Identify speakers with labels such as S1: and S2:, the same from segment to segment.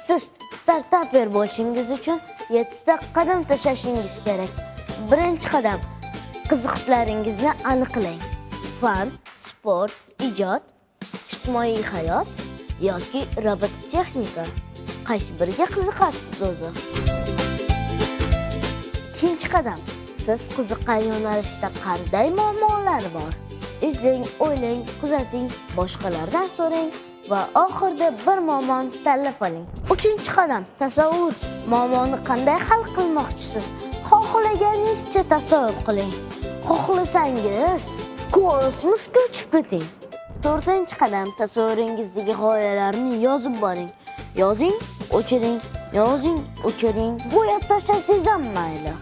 S1: Siz startaper bo'lishingiz uchun 7 ta qadam tashlashingiz kerak. Birinchi qadam, qiziqishlaringizni aniqlang. Fan, sport, ijod, ijtimoiy hayot yoki robototexnika. Qaysi biriga qiziqasiz o'zi? Ikkinchi qadam, siz qiziqqan yo'nalishda qanday muammolar bor? Izlang, o'ylang, kuzating, boshqalardan so'rang va oxirida bir muammoni tanlab oling. Uchinchi qadam, tasavvur. Muammoni qanday hal qilmoqchisiz? Xohlaganingizcha tasavvur qiling. Xohlasangiz kosmosga uchib keting. To'rtinchi qadam, tasavvuringizdagi g'oyalarni yozib boring. Yozing, o'chiring, yozing, o'chiring. Bo'yab tashlasangiz ham mayli.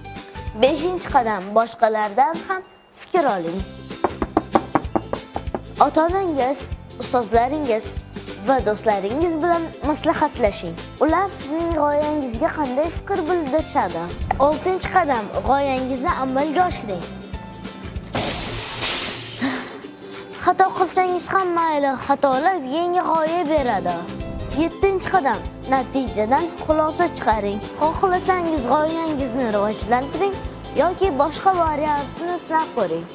S1: Beshinchi qadam, boshqalardan ham fikr oling. Ota-onangiz, ustozlaringiz va do'stlaringiz bilan maslahatlashing. Ular sizning g'oyangizga qanday fikr bildirishadi? 6-qadam, g'oyangizni amalga oshiring. Xato qilsangiz ham mayli, xatolar yangi g'oya beradi. 7-qadam, natijadan xulosa chiqaring. Xohlasangiz g'oyangizni rivojlantiring yoki boshqa variantni sinab ko'ring.